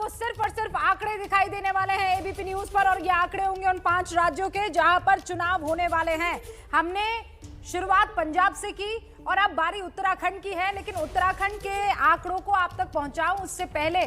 आपको सिर्फ और सिर्फ आंकड़े दिखाई देने वाले हैं एबीपी न्यूज पर, और ये आंकड़े होंगे उन 5 राज्यों के जहां पर चुनाव होने वाले हैं। हमने शुरुआत पंजाब से की और अब बारी उत्तराखंड की है, लेकिन उत्तराखंड के आंकड़ों को आप तक पहुंचाऊं उससे पहले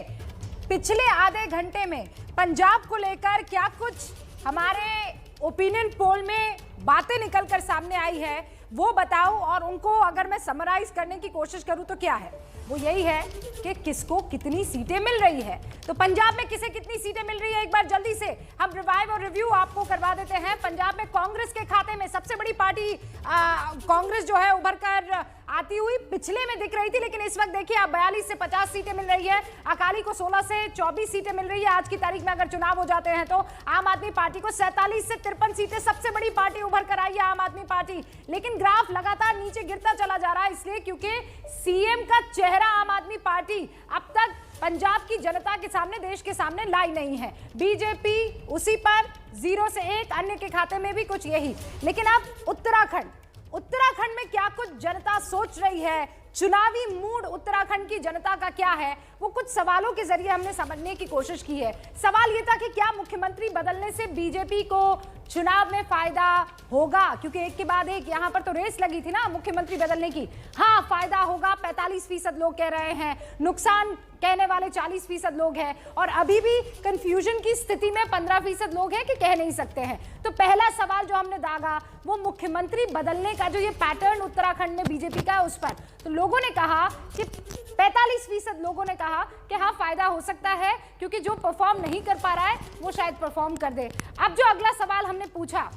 पिछले आधे घंटे में पंजाब को लेकर क्या कुछ हमारे ओपिनियन पोल में बातें निकलकर सामने आई है वो बताऊं, और उनको अगर मैं समराइज करने की कोशिश करूं तो क्या है, वो यही है कि किसको कितनी सीटें मिल रही है। तो पंजाब में किसे कितनी सीटें मिल रही है एक बार जल्दी से हम रिवाइव और रिव्यू आपको करवा देते हैं। पंजाब में कांग्रेस के खाते में सबसे बड़ी पार्टी कांग्रेस जो है उभर कर आती हुई पिछले में दिख रही थी, लेकिन इस वक्त देखिए आप 42 से 50 सीटें मिल रही है। अकाली को 16 से 24 सीटें मिल रही है। आज की तारीख में अगर चुनाव हो जाते हैं तो आम आदमी पार्टी को 47 से 53 सीटें, सबसे बड़ी पार्टी उभर कर आई है आम आदमी पार्टी। लेकिन ग्राफ लगातार नीचे गिरता चला जा रहा है, इसलिए क्योंकि सीएम का चेहरा आम आदमी पार्टी अब तक पंजाब की जनता के सामने, देश के सामने लाई नहीं है। बीजेपी उसी पर 0 से 1, अन्य के खाते में भी कुछ यही। लेकिन अब उत्तराखंड में क्या कुछ जनता सोच रही है, चुनावी मूड उत्तराखंड की जनता का क्या है, वो कुछ सवालों के जरिए हमने समझने की कोशिश की है। सवाल ये था कि क्या मुख्यमंत्री बदलने से बीजेपी को चुनाव में फायदा होगा, क्योंकि एक के बाद एक यहां पर तो रेस लगी थी ना मुख्यमंत्री बदलने की। हाँ, फायदा होगा 45% लोग कह रहे हैं, नुकसान कहने वाले 40% लोग हैं, और अभी भी कंफ्यूजन की स्थिति में 15% लोग हैं कि कह नहीं सकते हैं। तो पहला सवाल जो हमने दागा वो मुख्यमंत्री बदलने का जो ये पैटर्न उत्तराखंड में बीजेपी का है उस पर। तो लोगों ने कहा कि 45% लोगों ने कहा कि हाँ फायदा हो सकता है, क्योंकि जो परफॉर्म नहीं कर पा रहा है वो शायद परफॉर्म कर दे। अब जो अगला सवाल हमने पूछा,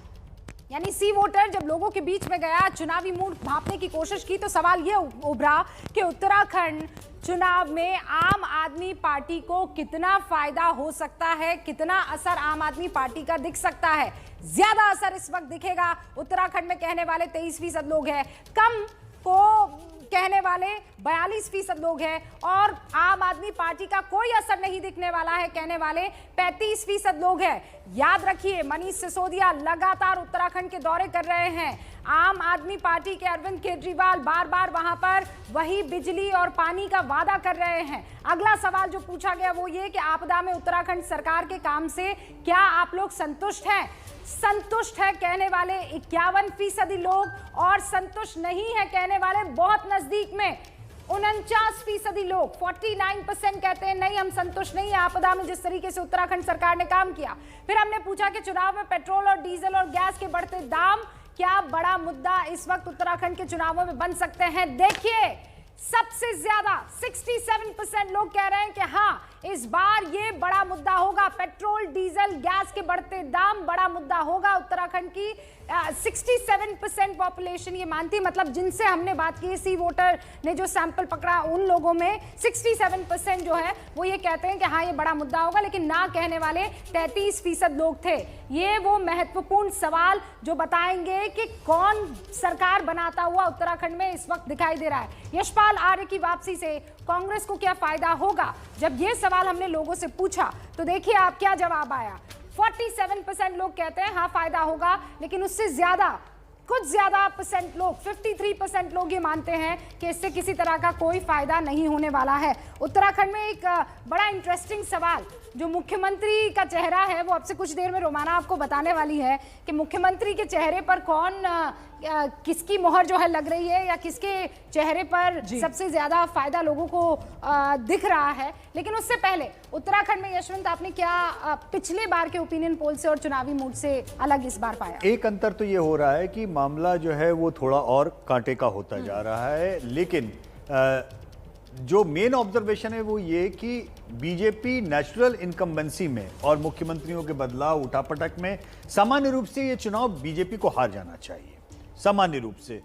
यानी सी वोटर जब लोगों के बीच में गया, चुनावी मूड भांपने की कोशिश की, तो सवाल ये उभरा कि उत्तराखंड चुनाव में आम आदमी पार्टी को कितना फायदा हो सकता है, कितना असर आम आदमी पार्टी का दिख सकता है। ज्यादा असर इस वक्त दिखेगा उत्तराखंड में कहने वाले 23% लोग हैं, कम को कहने वाले 42% लोग हैं, और आम आदमी पार्टी का कोई असर नहीं दिखने वाला है कहने वाले 35% लोग हैं। याद रखिए मनीष सिसोदिया लगातार उत्तराखंड के दौरे कर रहे हैं। आम आदमी पार्टी के अरविंद केजरीवाल बार बार वहां पर वही बिजली और पानी का वादा कर रहे हैं। अगला सवाल जो पूछा गया वो ये कि आपदा में उत्तराखंड सरकार के काम से क्या आप लोग संतुष्ट हैं? संतुष्ट है कहने वाले 51% लोग, और संतुष्ट नहीं है कहने वाले बहुत नजदीक में 49% लोग। 49% कहते हैं नहीं हम संतुष्ट नहीं है आपदा में जिस तरीके से उत्तराखंड सरकार ने काम किया। फिर हमने पूछा कि चुनाव में पेट्रोल और डीजल और गैस के बढ़ते दाम क्या बड़ा मुद्दा इस वक्त उत्तराखंड के चुनावों में बन सकते हैं। देखिए सबसे ज्यादा 67% लोग कह रहे हैं कि हाँ इस बार ये बड़ा मुद्दा होगा, पेट्रोल डीजल गैस के बढ़ते दाम बड़ा मुद्दा होगा। उत्तराखंड की 67% पॉपुलेशन ये मानती है, मतलब जिनसे हमने बात की, सी वोटर ने जो सैंपल पकड़ा उन लोगों में 67% जो है वो ये कहते हैं कि हाँ ये बड़ा मुद्दा होगा, लेकिन ना कहने वाले 33% लोग थे। ये वो महत्वपूर्ण सवाल जो बताएंगे कि कौन सरकार बनाता हुआ उत्तराखंड में इस वक्त दिखाई दे रहा है। यशपाल आर्य की वापसी से कांग्रेस को क्या फायदा होगा, जब ये सवाल हमने लोगों से पूछा तो देखिए आप क्या जवाब आया। 47% लोग कहते हैं हाँ फायदा होगा, लेकिन उससे ज्यादा कुछ ज्यादा परसेंट लोग 53% लोग ये मानते हैं कि इससे किसी तरह का कोई फायदा नहीं होने वाला है। उत्तराखंड में एक बड़ा इंटरेस्टिंग सवाल जो मुख्यमंत्री का चेहरा है वो अब से कुछ देर में रोमाना आपको बताने वाली है कि मुख्यमंत्री के चेहरे पर कौन किसकी मोहर जो है लग रही है, या किसके चेहरे पर सबसे ज्यादा फायदा लोगों को दिख रहा है। लेकिन उससे पहले उत्तराखंड में यशवंत आपने क्या पिछले बार के ओपिनियन पोल से और चुनावी मूड से अलग इस बार पाया? एक अंतर तो ये हो रहा है कि मामला जो है वो थोड़ा और कांटे का होता जा रहा है, लेकिन जो मेन ऑब्जर्वेशन है वो ये कि बीजेपी नेचुरल इनकम्बेंसी में और मुख्यमंत्रियों के बदलाव उठापटक में सामान्य रूप से ये चुनाव बीजेपी को हार जाना चाहिए, सामान्य रूप से,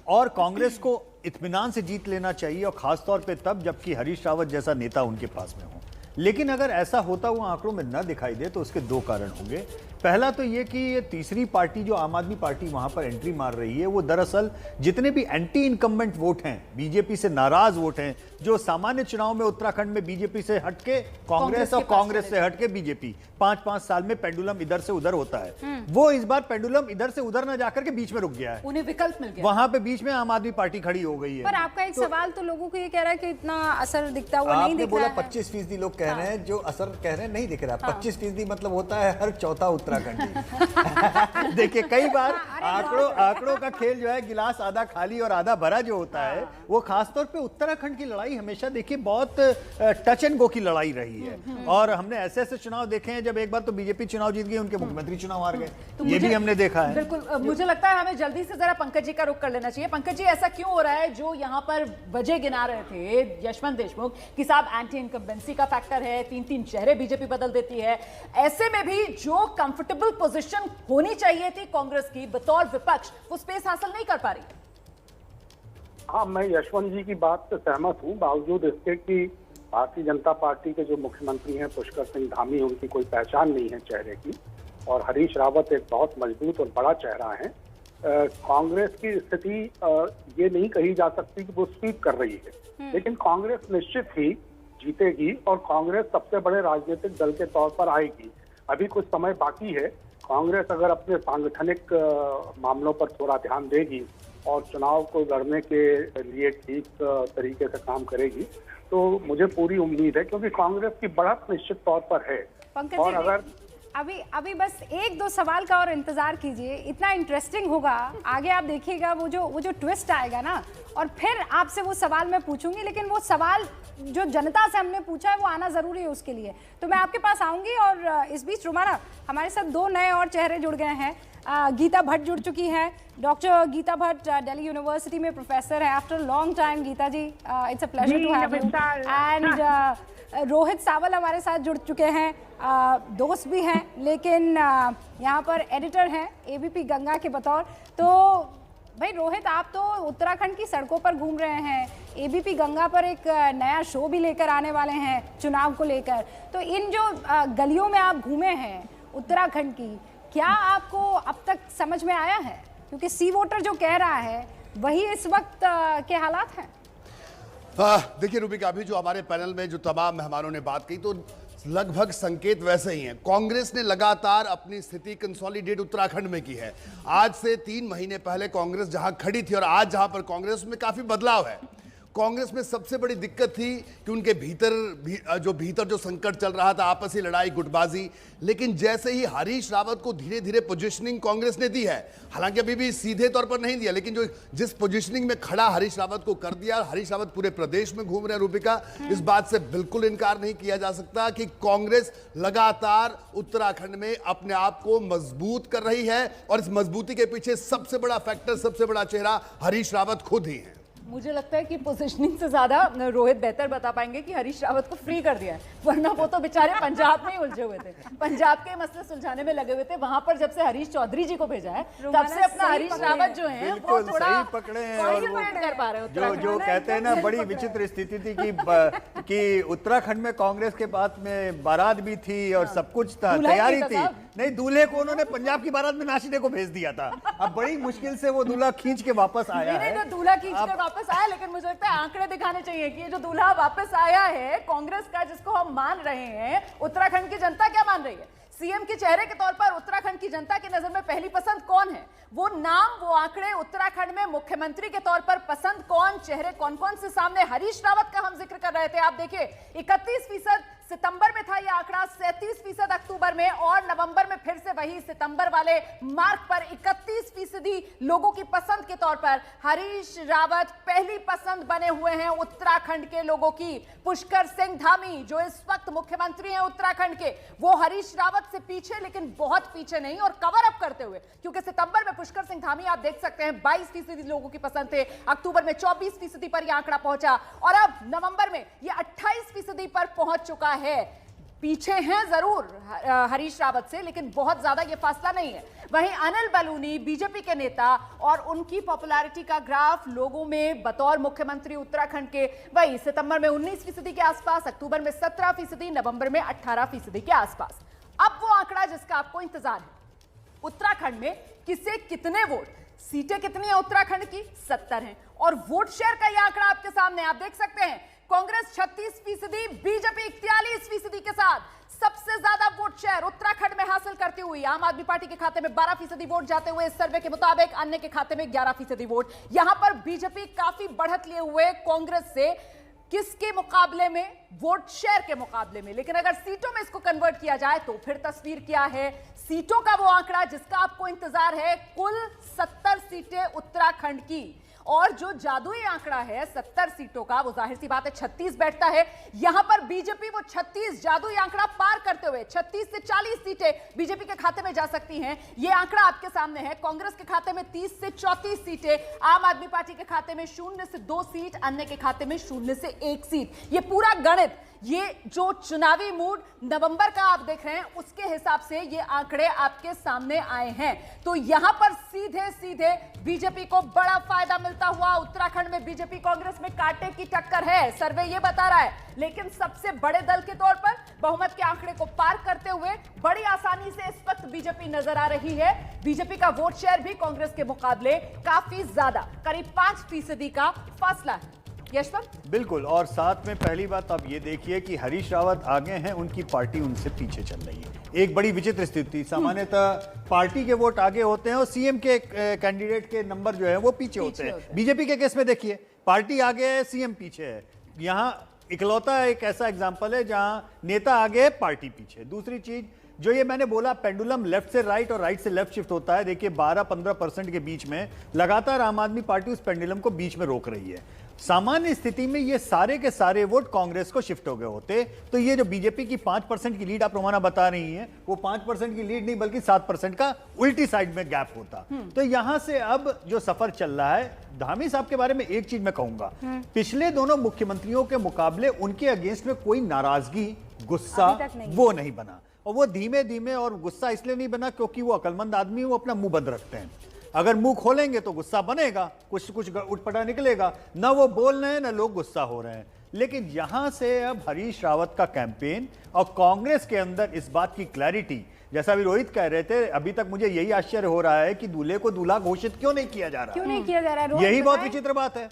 और कांग्रेस को इत्मीनान से जीत लेना चाहिए, और खासतौर पे तब जबकि हरीश रावत जैसा नेता उनके पास में हो। लेकिन अगर ऐसा होता हुआ आंकड़ों में न दिखाई दे तो उसके दो कारण होंगे। पहला तो ये कि ये तीसरी पार्टी जो आम आदमी पार्टी वहां पर एंट्री मार रही है, वो दरअसल जितने भी एंटी इनकम्बेंट वोट हैं, बीजेपी से नाराज वोट हैं, जो सामान्य चुनाव में उत्तराखंड में बीजेपी से हटके कांग्रेस और कांग्रेस से हटके बीजेपी 5-5 साल में पेंडुलम इधर से उधर होता है, वो इस बार पेंडुलम इधर से उधर ना जाकर के बीच में रुक गया है, उन्हें विकल्प मिल गया, वहां पे बीच में आम आदमी पार्टी खड़ी हो गई है। पर आपका एक सवाल तो लोगों को ये कह रहा है कि इतना असर दिखता हुआ नहीं दिख रहा है। 25% लोग कह रहे हैं, जो असर कह रहे हैं नहीं दिख रहा। 25% मतलब होता है हर चौथा उत्तराखंडी। देखिए कई बार आंकड़ों का खेल जो है, गिलास आधा खाली और आधा भरा जो होता है, वो खासतौर पे उत्तराखंड की लड़ाई हमेशा देखिए बहुत टच एंड गो की लड़ाई रही है। और हमने ऐसे ऐसे चुनाव देखे हैं जब एक बार तो बीजेपी चुनाव जीत गई, उनके मुख्यमंत्री चुनाव हार गए, ये भी हमने देखा है। बिल्कुल, मुझे लगता है हमें जल्दी से जरा पंकज जी का रुख कर लेना चाहिए। पंकज जी, ऐसा क्यों हो रहा है, जो यहाँ पर वजह गिना रहे थे यशवंत देशमुख कि साहब एंटी इनकम्बेंसी का फैक्टर है, 3-3 चेहरे बीजेपी बदल देती है, ऐसे में भी जो कंफर्टेबल पोजीशन होनी चाहिए थी कांग्रेस की बतौर विपक्ष, वो स्पेस हासिल नहीं कर पा रही। हाँ, मैं यशवंत जी की बात से सहमत हूँ, बावजूद इसके कि भारतीय जनता पार्टी के जो मुख्यमंत्री हैं पुष्कर सिंह धामी, उनकी कोई पहचान नहीं है चेहरे की, और हरीश रावत एक बहुत मजबूत और बड़ा चेहरा है। कांग्रेस की स्थिति ये नहीं कही जा सकती कि वो स्वीप कर रही है, लेकिन कांग्रेस निश्चित ही जीतेगी और कांग्रेस सबसे बड़े राजनीतिक दल के तौर पर आएगी। अभी कुछ समय बाकी है। कांग्रेस अगर अपने सांगठनिक मामलों पर थोड़ा ध्यान देगी और चुनाव को लड़ने के लिए ठीक तरीके से काम करेगी, तो मुझे पूरी उम्मीद है, क्योंकि कांग्रेस की बढ़त निश्चित तौर पर है। और अगर अभी बस 1-2 सवाल का और इंतजार कीजिए, इतना इंटरेस्टिंग होगा आगे, आप देखिएगा वो जो ट्विस्ट आएगा ना, और फिर आपसे वो सवाल मैं पूछूंगी, लेकिन वो सवाल जो जनता से हमने पूछा है वो आना जरूरी है उसके लिए, तो मैं आपके पास आऊंगी। और इस बीच रुमाना, हमारे साथ 2 नए और चेहरे जुड़ गए हैं। गीता भट्ट जुड़ चुकी हैं। डॉक्टर गीता भट्ट दिल्ली यूनिवर्सिटी में प्रोफेसर है after long time. Geeta ji, it's a pleasure to have you. And Rohit Sawal हमारे साथ जुड़ चुके हैं, दोस्त भी हैं, लेकिन यहाँ पर एडिटर हैं एबीपी गंगा के बतौर। तो भाई रोहित, आप तो उत्तराखंड की सड़कों पर घूम रहे हैं, एबीपी गंगा पर एक नया शो भी लेकर आने वाले हैं चुनाव को लेकर, तो इन जो गलियों में आप घूमे हैं उत्तराखंड की, क्या आपको अब तक समझ में आया है? क्योंकि सी वोटर जो कह रहा है वही इस वक्त के हालात हैं। देखिए रूबिका, अभी जो हमारे पैनल में जो तमाम मेहमानों ने बात की, तो लगभग संकेत वैसे ही हैं। कांग्रेस ने लगातार अपनी स्थिति कंसोलिडेट उत्तराखंड में की है। आज से 3 महीने पहले कांग्रेस जहां खड़ी थी और आज जहां पर कांग्रेस में काफी बदलाव है। कांग्रेस में सबसे बड़ी दिक्कत थी कि उनके भीतर जो संकट चल रहा था, आपसी लड़ाई, गुटबाजी, लेकिन जैसे ही हरीश रावत को धीरे धीरे पोजीशनिंग कांग्रेस ने दी है, हालांकि अभी भी सीधे तौर पर नहीं दिया, लेकिन जिस पोजीशनिंग में खड़ा हरीश रावत को कर दिया, हरीश रावत पूरे प्रदेश में घूम रहे हैं। रूबिका, इस बात से बिल्कुल इनकार नहीं किया जा सकता कि कांग्रेस लगातार उत्तराखंड में अपने आप को मजबूत कर रही है, और इस मजबूती के पीछे सबसे बड़ा फैक्टर, सबसे बड़ा चेहरा हरीश रावत खुद ही है। मुझे लगता है कि पोजीशनिंग से ज्यादा रोहित बेहतर बता पाएंगे कि हरीश रावत को फ्री कर दिया है, वरना वो तो बेचारे पंजाब में ही उलझे हुए थे, पंजाब के मसले सुलझाने में लगे हुए थे। वहां पर जब से हरीश चौधरी जी को भेजा है, तब से अपना हरीश रावत जो है वो थोड़ा सही पकड़े हैं। और कर पा रहे हैं। जो कहते हैं ना, बड़ी विचित्र स्थिति थी कि उत्तराखंड में कांग्रेस के बाद में बारात भी थी और सब कुछ था, तैयारी थी, नहीं दूल्हे को उन्होंने पंजाब की बारात में नाचने को भेज दिया था। अब बड़ी मुश्किल से वो दूल्हा खींच के वापस आया है। नहीं, दूल्हा खींच कर वापस आया, लेकिन मुझे लगता है आंकड़े दिखाने चाहिए कि ये जो दूल्हा वापस आया है कांग्रेस का, जिसको हम मान रहे हैं, उत्तराखंड की जनता क्या मान रही है? सीएम के चेहरे के तौर पर उत्तराखंड की जनता की नजर में पहली पसंद कौन है? वो नाम, वो आंकड़े, उत्तराखंड में मुख्यमंत्री के तौर पर पसंद कौन, चेहरे कौन कौन से सामने? हरीश रावत का हम जिक्र कर रहे थे, आप देखिए 31% सितंबर में था यह आंकड़ा, 37% अक्टूबर में, और नवंबर में फिर से वही सितंबर वाले मार्क पर 31% लोगों की पसंद के तौर पर हरीश रावत पहली पसंद बने हुए हैं उत्तराखंड के लोगों की। पुष्कर सिंह धामी जो इस वक्त मुख्यमंत्री हैं उत्तराखंड के, वो हरीश रावत से पीछे, लेकिन बहुत पीछे नहीं, और कवर अप करते हुए, क्योंकि सितंबर में पुष्कर सिंह धामी आप देख सकते हैं 22% लोगों की पसंद थे, अक्टूबर में 24% पर यह आंकड़ा पहुंचा, और अब नवंबर में यह 28% पर पहुंच चुका है। पीछे हैं जरूर हरीश रावत से, लेकिन बहुत ज्यादा यह फासला नहीं है। वहीं अनिल बलूनी बीजेपी के नेता, और उनकी पॉपुलैरिटी का ग्राफ लोगों में बतौर मुख्यमंत्री उत्तराखंड के वही सितंबर में 19% के आसपास, अक्टूबर में 17%, नवंबर में 18% के आसपास। अब वो आंकड़ा जिसका आपको इंतजार है, उत्तराखंड में किसे कितने वोट, सीटें कितनी है उत्तराखंड की, 70 हैं। और वोट शेयर का यह आंकड़ा आपके सामने, आप देख सकते हैं कांग्रेस 36%, बीजेपी 41% के साथ सबसे ज्यादा वोट शेयर उत्तराखंड में हासिल करती हुई। आम आदमी पार्टी के खाते में 12% वोट जाते हुए इस सर्वे के मुताबिक, अन्य के खाते में 11% वोट। यहां पर बीजेपी काफी बढ़त लिए हुए कांग्रेस से, किसके मुकाबले में, वोट शेयर के मुकाबले में। लेकिन अगर सीटों में इसको कन्वर्ट किया जाए तो फिर तस्वीर क्या है? सीटों का वो आंकड़ा जिसका आपको इंतजार है, कुल 70 सीटें उत्तराखंड की। और जो जादुई आंकड़ा है 70 सीटों का, वो जाहिर सी बात है 36 बैठता है। यहां पर बीजेपी वो 36 जादुई आंकड़ा पार करते हुए 36 से 40 सीटें बीजेपी के खाते में जा सकती हैं। ये आंकड़ा आपके सामने है। कांग्रेस के खाते में 30 से 34 सीटें, आम आदमी पार्टी के खाते में 0 से 2 सीट, अन्य के खाते में 0 से 1 सीट। ये पूरा गणित, ये जो चुनावी मूड नवंबर का आप देख रहे हैं, उसके हिसाब से ये आंकड़े आपके सामने आए हैं। तो यहां पर सीधे सीधे बीजेपी को बड़ा फायदा मिलता हुआ उत्तराखंड में बीजेपी कांग्रेस में कांटे की टक्कर है, सर्वे ये बता रहा है। लेकिन सबसे बड़े दल के तौर पर बहुमत के आंकड़े को पार करते हुए बड़ी आसानी से इस वक्त बीजेपी नजर आ रही है। बीजेपी का वोट शेयर भी कांग्रेस के मुकाबले काफी ज्यादा, करीब 5% का फासला है। यशवंत, बिल्कुल। और साथ में पहली बात आप ये देखिए कि हरीश रावत आगे हैं, उनकी पार्टी उनसे पीछे चल रही है। एक बड़ी विचित्र स्थिति, सामान्यतः पार्टी के वोट आगे होते हैं और सीएम के कैंडिडेट के नंबर जो है वो पीछे होते हैं। बीजेपी के केस में देखिए, पार्टी आगे है, सीएम पीछे है। यहाँ इकलौता एक ऐसा एग्जाम्पल है जहां नेता आगे है, पार्टी पीछे। दूसरी चीज जो ये मैंने बोला, पेंडुलम लेफ्ट से राइट और राइट से लेफ्ट शिफ्ट होता है। देखिए 12-15% के बीच में लगातार आम आदमी पार्टी उस पेंडुलम को बीच में रोक रही है। सामान्य स्थिति में ये सारे के सारे वोट कांग्रेस को शिफ्ट हो गए होते, तो ये जो बीजेपी की 5% की लीड आप रोमाना बता रही हैं, वो 5% की लीड नहीं बल्कि 7% का उल्टी साइड में गैप होता। तो यहां से अब जो सफर चल रहा है, धामी साहब के बारे में एक चीज मैं कहूंगा, पिछले दोनों मुख्यमंत्रियों के मुकाबले उनके अगेंस्ट में कोई नाराजगी, गुस्सा वो नहीं बना। और वो धीमे धीमे, और गुस्सा इसलिए नहीं बना क्योंकि वो अकलमंद आदमी, वो अपना मुंह बंद रखते हैं। अगर मुंह खोलेंगे तो गुस्सा बनेगा, कुछ उठपटा निकलेगा, ना वो बोल रहे हैं ना लोग गुस्सा हो रहे हैं। लेकिन यहां से अब हरीश रावत का कैंपेन और कांग्रेस के अंदर इस बात की क्लैरिटी, जैसा अभी रोहित कह रहे थे, अभी तक मुझे यही आश्चर्य हो रहा है कि दूल्हे को दूल्हा घोषित क्यों नहीं किया जा रहा। क्यों नहीं किया जा रहा है? यही बहुत विचित्र बात है।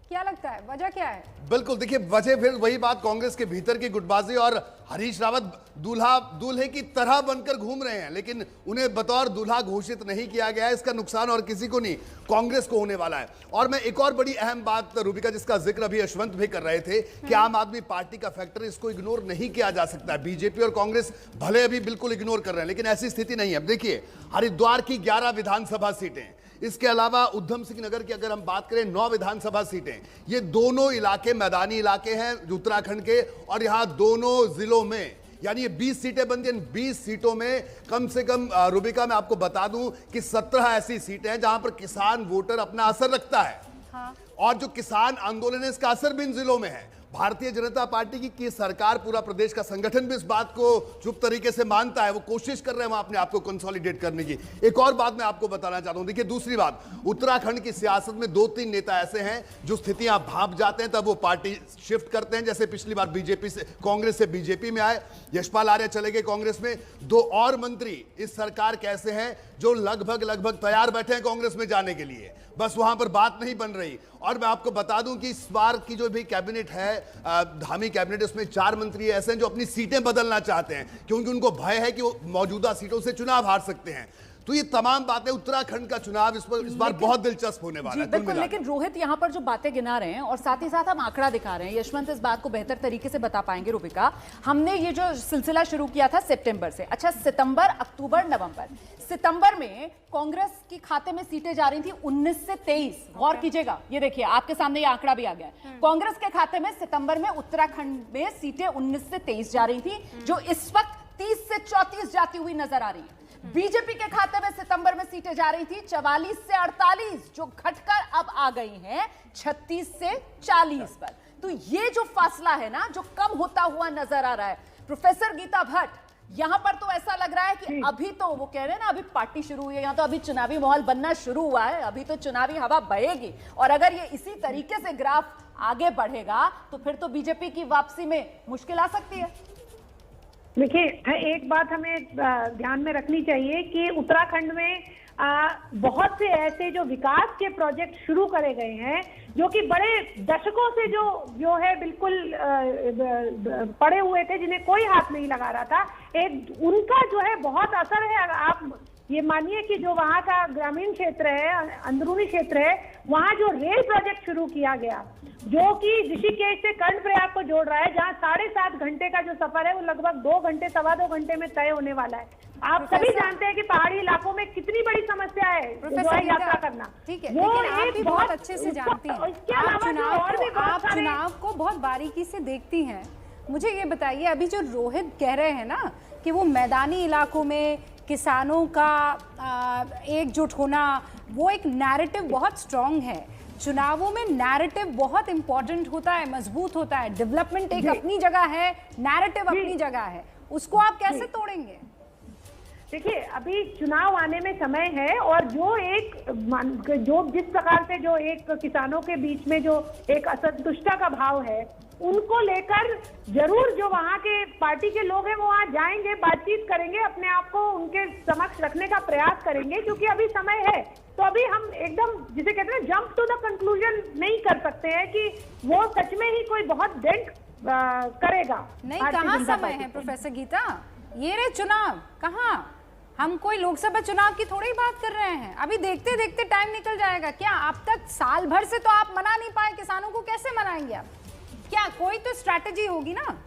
क्या लगता है वजह क्या है? बिल्कुल, देखिए वजह फिर वही बात, कांग्रेस के भीतर की गुटबाजी और हरीश रावत दूल्हे की तरह बनकर घूम रहे हैं, लेकिन उन्हें बतौर दूल्हा घोषित नहीं किया गया है। इसका नुकसान और किसी को नहीं, कांग्रेस को होने वाला है। और मैं एक और बड़ी अहम बात रूबिका, जिसका जिक्र अभी यशवंत भी कर रहे थे, कि आम आदमी पार्टी का फैक्टर, इसको इग्नोर नहीं किया जा सकता। बीजेपी और कांग्रेस भले अभी बिल्कुल इग्नोर कर रहे हैं, लेकिन ऐसी स्थिति नहीं है। अब देखिए हरिद्वार की 11 विधानसभा सीटें, इसके अलावा उधम सिंह नगर की अगर हम बात करें 9 विधानसभा सीटें। ये दोनों इलाके मैदानी इलाके हैं उत्तराखंड के, और यहां दोनों जिलों में यानी ये 20 सीटें बनती हैं। 20 सीटों में कम से कम रूबिका मैं आपको बता दूं कि 17 ऐसी सीटें हैं जहां पर किसान वोटर अपना असर रखता है। हाँ। और जो किसान आंदोलन है, इसका असर भी इन जिलों में है। भारतीय जनता पार्टी की सरकार, पूरा प्रदेश का संगठन भी इस बात को चुप तरीके से मानता है। वो कोशिश कर रहे हैं वहां अपने आप को कंसोलिडेट करने की। एक और बात मैं आपको बताना चाहता हूं, देखिए दूसरी बात, उत्तराखंड की सियासत में 2-3 नेता ऐसे हैं जो स्थितियां भांप जाते हैं तब वो पार्टी शिफ्ट करते हैं। जैसे पिछली बार बीजेपी से, कांग्रेस से बीजेपी में आए, यशपाल आर्य चले गए कांग्रेस में। 2 और मंत्री इस सरकार के ऐसे हैं जो लगभग तैयार बैठे हैं कांग्रेस में जाने के लिए, बस वहां पर बात नहीं बन रही। और मैं आपको बता दूं कि इस बार की जो भी कैबिनेट है, धामी कैबिनेट, उसमें 4 मंत्री ऐसे हैं जो अपनी सीटें बदलना चाहते हैं, क्योंकि उनको भय है कि वो मौजूदा सीटों से चुनाव हार सकते हैं। तो ये तमाम बातें, उत्तराखंड का चुनाव इस बार बहुत दिलचस्प होने वाला है। बिल्कुल, लेकिन रोहित यहाँ पर जो बातें गिना रहे हैं और साथ ही साथ हम आंकड़ा दिखा रहे हैं, यशवंत इस बात को बेहतर तरीके से बता पाएंगे। रूबिका, हमने ये जो सिलसिला शुरू किया था सितंबर से, अच्छा सितंबर, अक्टूबर, नवंबर। सितंबर में कांग्रेस की खाते में सीटें जा रही थी 19 से 23। गौर कीजिएगा, ये देखिए आपके सामने ये आंकड़ा भी आ गया है। कांग्रेस के खाते में सितंबर में उत्तराखंड में सीटें 19 से 23 जा रही थी, जो इस वक्त 30 से 34 जाती हुई नजर आ रही है। बीजेपी के खाते में सितंबर में सीटें जा रही थी 44 से 48, जो घटकर अब आ गई हैं 36 से 40 पर। तो ये जो फासला है ना, जो कम होता हुआ नजर आ रहा है। प्रोफेसर गीता भट्ट, यहां पर तो ऐसा लग रहा है कि अभी तो वो कह रहे हैं ना, अभी पार्टी शुरू हुई है, यहां तो अभी चुनावी माहौल बनना शुरू हुआ है, अभी तो चुनावी हवा बहेगी। और अगर ये इसी तरीके से ग्राफ आगे बढ़ेगा तो फिर तो बीजेपी की वापसी में मुश्किल आ सकती है। देखिए, एक बात हमें ध्यान में रखनी चाहिए कि उत्तराखंड में बहुत से ऐसे जो विकास के प्रोजेक्ट शुरू करे गए हैं जो कि बड़े दशकों से जो है बिल्कुल पड़े हुए थे, जिन्हें कोई हाथ नहीं लगा रहा था। एक उनका जो है बहुत असर है। आप ये मानिए कि जो वहाँ का ग्रामीण क्षेत्र है, अंदरूनी क्षेत्र है, वहाँ जो रेल प्रोजेक्ट शुरू किया गया जो कि ऋषिकेश से कर्णप्रयाग को जोड़ रहा है, जहाँ 7.5 घंटे का जो सफर है वो लगभग 2 घंटे 2.25 घंटे में तय होने वाला है। आप सभी जानते हैं कि पहाड़ी इलाकों में कितनी बड़ी समस्या है यात्रा करना। ठीक है, वो आप भी एक बहुत अच्छे से जानती हैं। आप चुनाव को बहुत बारीकी से देखती हैं। मुझे ये बताइए, अभी जो रोहित कह रहे हैं ना कि वो मैदानी इलाकों में किसानों का एकजुट होना, वो एक नैरेटिव बहुत स्ट्रांग है। चुनावों में नैरेटिव बहुत इंपॉर्टेंट होता है, मजबूत होता है। डेवलपमेंट एक अपनी जगह है, नैरेटिव अपनी जगह है, उसको आप कैसे तोड़ेंगे? देखिए, अभी चुनाव आने में समय है और जो जिस प्रकार से जो एक किसानों के बीच में जो एक असंतुष्टता का भाव है, उनको लेकर जरूर जो वहाँ के पार्टी के लोग हैं वो वहाँ जाएंगे, बातचीत करेंगे, अपने आप को उनके समक्ष रखने का प्रयास करेंगे, क्योंकि अभी समय है। तो अभी हम एकदम जिसे कहते हैं जंप टू द कंक्लूजन नहीं कर सकते हैं कि वो सच में ही कोई बहुत डेंट करेगा। नहीं, कहाँ समय है प्रोफेसर गीता? ये रे चुनाव कहाँ? हम कोई लोकसभा चुनाव की थोड़ी बात कर रहे हैं। अभी देखते देखते टाइम निकल जाएगा। क्या अब तक साल भर से तो आप मना नहीं पाए किसानों को, कैसे मनाएंगे आप? क्या कोई तो स्ट्रैटेजी होगी ना।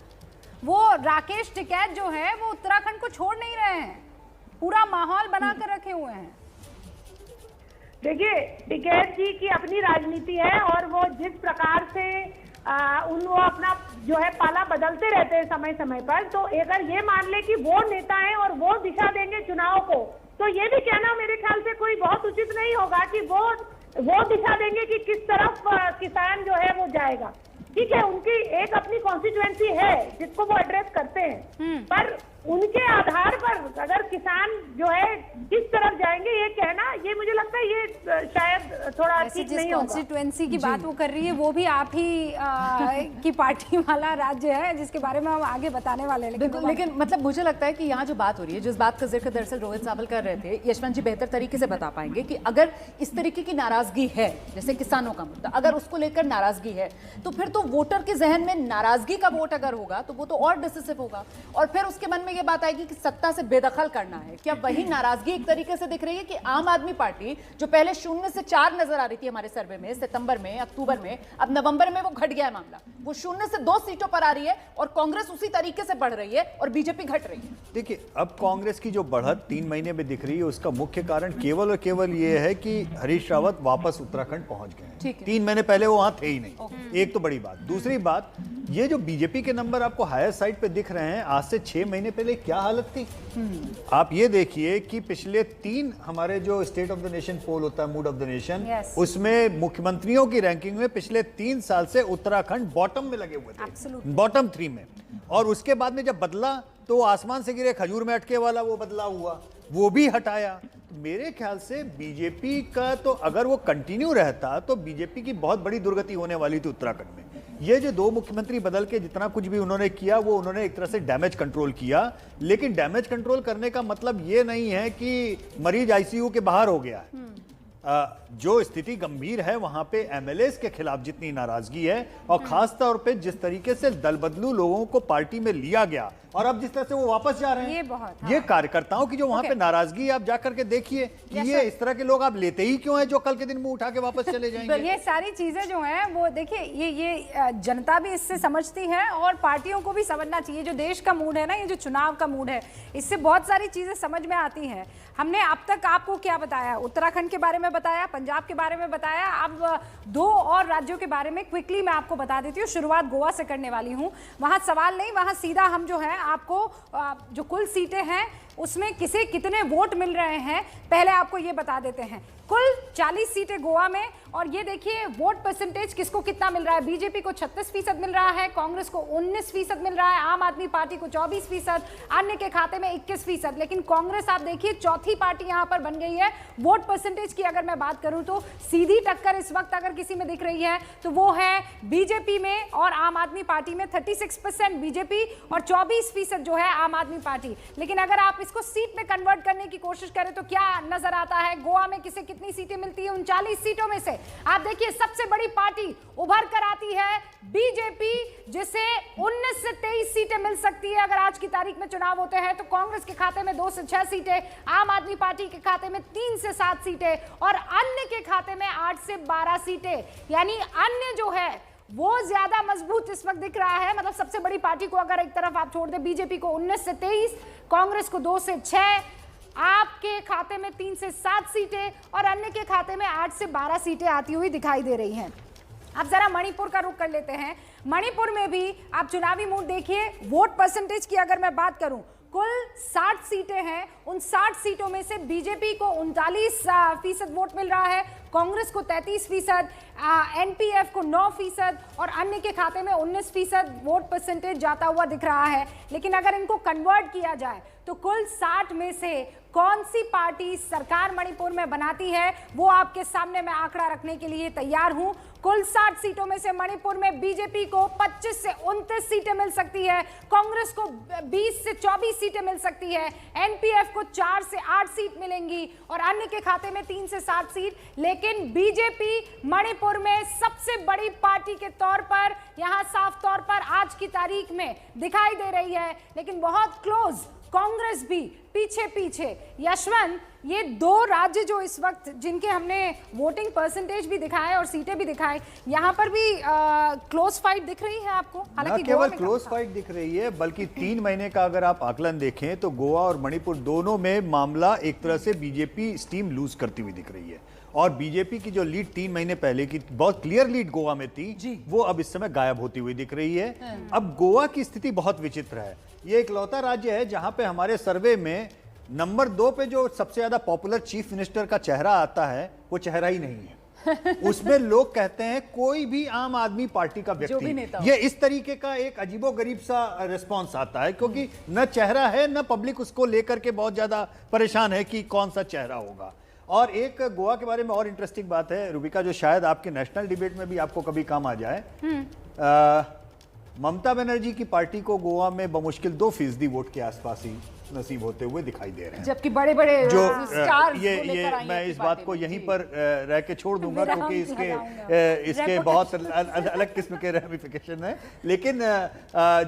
वो राकेश टिकैत जो है वो उत्तराखंड को छोड़ नहीं रहे हैं, पूरा माहौल बनाकर रखे हुए हैं। देखिए, टिकैत जी की अपनी राजनीति है और वो जिस प्रकार से वो अपना जो है पाला बदलते रहते हैं समय समय पर। तो अगर ये मान ले कि वो नेता हैं और वो दिशा देंगे चुनाव को, तो ये भी कहना मेरे ख्याल से कोई बहुत उचित नहीं होगा कि वो दिशा देंगे कि किस तरफ किसान जो है वो जाएगा। ठीक है, उनकी एक अपनी कॉन्स्टिट्यूएंसी है जिसको वो एड्रेस करते हैं, पर उनके आधार पर अगर किसान जो है किस तरफ जाएंगे ये कहना, ये मुझे लगता है ये शायद थोड़ा ठीक नहीं होगा। कॉन्स्टिट्यूएंसी की बात वो कर रही है, वो भी आप ही की पार्टी वाला राज्य है जिसके बारे में हम आगे बताने वाले हैं। लेकिन मतलब मुझे लगता है कि यहाँ जो बात हो रही है, जिस बात का जिक्र दरअसल रोहित सावल कर रहे थे, यशवंत जी बेहतर तरीके से बता पाएंगे कि अगर इस तरीके की नाराजगी है, जैसे किसानों का मुद्दा, अगर उसको लेकर नाराजगी है, तो फिर तो वोटर के जहन में नाराजगी का वोट अगर होगा तो वो तो और डिसिसिव होगा, और फिर उसके मन में ये बात आएगी कि सत्ता से बेदखल करना है। क्या वही नाराजगी एक तरीके से दिख रही है कि आम आदमी पार्टी जो पहले 0 से 4 नजर आ रही थी हमारे सर्वे में, सितंबर में, अक्टूबर में, अब नवंबर में वो घट गया है मामला, वो 0 से 2 सीटों पर आ रही है और कांग्रेस उसी तरीके से बढ़ रही है और बीजेपी घट रही है। देखिए, अब कांग्रेस की जो बढ़त 3 महीने में दिख रही है, उसका मुख्य कारण केवल और केवल ये है कि हरीश रावत वापस उत्तराखंड पहुंच गए। 3 महीने पहले वो वहां थे ही नहीं। एक तो बड़ी बात। दूसरी बात, ये जो बीजेपी के नंबर आपको हायर साइड पे दिख रहे हैं, आज से 6 महीने पहले क्या हालत थी। आप ये देखिए कि पिछले 3 हमारे जो स्टेट ऑफ द नेशन पोल होता है, मूड ऑफ द नेशन, उसमें मुख्यमंत्रियों की रैंकिंग में पिछले 3 साल से उत्तराखंड बॉटम में लगे हुए थे, बॉटम 3 में। और उसके बाद में जब बदला तो आसमान से गिरे खजूर में अटके वाला वो बदलाव हुआ, वो भी हटाया। मेरे ख्याल से बीजेपी का तो अगर वो कंटिन्यू रहता तो बीजेपी की बहुत बड़ी दुर्गति होने वाली थी उत्तराखंड में। ये जो 2 मुख्यमंत्री बदल के जितना कुछ भी उन्होंने किया, वो उन्होंने एक तरह से डैमेज कंट्रोल किया, लेकिन डैमेज कंट्रोल करने का मतलब ये नहीं है कि मरीज आईसीयू के बाहर हो गया है। जो स्थिति गंभीर है वहां पे एमएलएस के खिलाफ जितनी नाराजगी है, और खास तौर पे जिस तरीके से दल बदलू लोगों को पार्टी में लिया गया और अब जिस तरह से वो वापस जा रहे हैं, ये कार्यकर्ताओं की जो वहां पे नाराजगी, आप जाकर के देखिए कि ये इस तरह के लोग आप लेते ही क्यों हैं जो कल के दिन मुंह उठा के वापस चले जाएंगे। ये सारी चीजें जो हैं वो देखिए, ये जनता भी इससे समझती है और पार्टियों को भी समझना चाहिए। जो देश का मूड है ना, ये जो चुनाव का मूड है, इससे बहुत सारी चीजें समझ में आती हैं। हमने अब तक आपको क्या बताया, उत्तराखंड के बारे में बताया, पंजाब के बारे में बताया, अब 2 और राज्यों के बारे में क्विकली मैं आपको बता देती हूँ। शुरुआत गोवा से करने वाली हूँ। वहां सवाल नहीं, वहां सीधा हम जो है आपको जो कुल सीटें हैं उसमें किसे कितने वोट मिल रहे हैं पहले आपको ये बता देते हैं। कुल 40 सीटें गोवा में, और ये देखिए वोट परसेंटेज किसको कितना मिल रहा है। बीजेपी को 36% मिल रहा है, कांग्रेस को 19% मिल रहा है, आम आदमी पार्टी को 24%, अन्य के खाते में 21%। लेकिन कांग्रेस आप देखिए चौथी पार्टी यहां पर बन गई है। वोट परसेंटेज की अगर मैं बात करूं तो सीधी टक्कर इस वक्त अगर किसी में दिख रही है तो वो है बीजेपी में और आम आदमी पार्टी में। 36% बीजेपी और 24 33% जो है आम आदमी पार्टी। लेकिन अगर आप इसको सीट में कन्वर्ट करने की कोशिश करें तो क्या नजर आता है? गोवा में किसे कितनी सीटें मिलती है? 39 सीटों में से आप देखिए सबसे बड़ी पार्टी उभर कर आती है बीजेपी, जिसे 19 से 23 सीटें मिल सकती है अगर आज की तारीख में चुनाव होते हैं। तो कांग्रेस के खाते में 2 से 6 सीटें, आम आदमी पार्टी के खाते में 3 से 7 सीटें और अन्य के खाते में 8 से 12 सीटें। यानी अन्य जो है वो ज्यादा मजबूत इस वक्त दिख रहा है। मतलब सबसे बड़ी पार्टी को अगर एक तरफ आप छोड़ दे, बीजेपी को 19 से 23, कांग्रेस को 2 से 6, आपके खाते में 3 से 7 सीटें और अन्य के खाते में 8 से 12 सीटें आती हुई दिखाई दे रही हैं। अब जरा मणिपुर का रुख कर लेते हैं। मणिपुर में भी आप चुनावी मूड देखिए। वोट परसेंटेज की अगर मैं बात करूं, कुल 60 सीटें हैं। उन 60 सीटों में से बीजेपी को 39% वोट मिल रहा है, कांग्रेस को 33%, एनपीएफ को 9% और अन्य के खाते में 19% वोट परसेंटेज जाता हुआ दिख रहा है। लेकिन अगर इनको कन्वर्ट किया जाए तो कुल 60 में से कौन सी पार्टी सरकार मणिपुर में बनाती है, वो आपके सामने मैं आंकड़ा रखने के लिए तैयार हूं। कुल 60 सीटों में से मणिपुर में बीजेपी को 25 से 29 सीटें मिल सकती है, कांग्रेस को 20 से 24 सीटें मिल सकती है, एनपीएफ को 4 से 8 सीट मिलेंगी और अन्य के खाते में 3 से 7 सीट। लेकिन बीजेपी मणिपुर में सबसे बड़ी पार्टी के तौर पर यहां साफ तौर पर आज की तारीख में दिखाई दे रही है। लेकिन बहुत क्लोज कांग्रेस भी पीछे पीछे। यशवंत, ये 2 राज्य जो इस वक्त जिनके हमने वोटिंग परसेंटेज भी दिखाए और सीटें भी दिखाई, यहाँ पर भी क्लोज फाइट दिख रही है आपको? हालांकि केवल क्लोज फाइट दिख रही है, बल्कि 3 महीने का अगर आप आकलन देखें तो गोवा और मणिपुर दोनों में मामला एक तरह से बीजेपी स्टीम लूज करती हुई दिख रही है। और बीजेपी की जो लीड 3 महीने पहले की बहुत क्लियर लीड गोवा में थी, वो अब इस समय गायब होती हुई दिख रही है। अब गोवा की स्थिति बहुत विचित्र है। ये इकलौता राज्य है जहां पे हमारे सर्वे में नंबर 2 पे जो सबसे ज्यादा पॉपुलर चीफ मिनिस्टर का चेहरा आता है, वो चेहरा ही नहीं है। उसमें लोग कहते हैं कोई भी आम आदमी पार्टी का व्यक्ति। ये इस तरीके का एक अजीबोगरीब सा रिस्पॉन्स आता है, क्योंकि न चेहरा है न पब्लिक उसको लेकर के बहुत ज्यादा परेशान है कि कौन सा चेहरा होगा। और एक गोवा के बारे में और इंटरेस्टिंग बात है रूबिका, जो शायद आपके नेशनल डिबेट में भी आपको कभी काम आ जाए। ममता बनर्जी की पार्टी को गोवा में बमुश्किल 2% वोट के आसपास ही नसीब होते हुए दिखाई दे रहे हैं, जबकि बड़े बड़े जो स्टार्स ये मैं इस बात को यहीं पर रह के छोड़ दूंगा, क्योंकि इसके बहुत अलग किस्म के रेमिफिकेशन है। लेकिन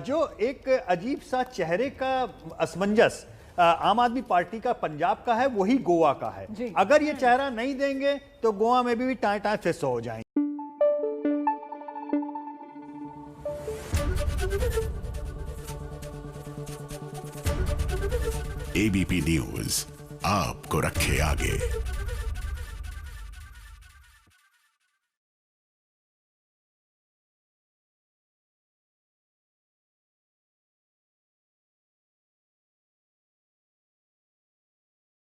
जो एक अजीब सा चेहरे का असमंजस आम आदमी पार्टी का पंजाब का है, वही गोवा का है। अगर ये चेहरा नहीं देंगे तो गोवा में भी टाए टाए फिस हो जाएंगे। एबीपी न्यूज आपको रखे आगे।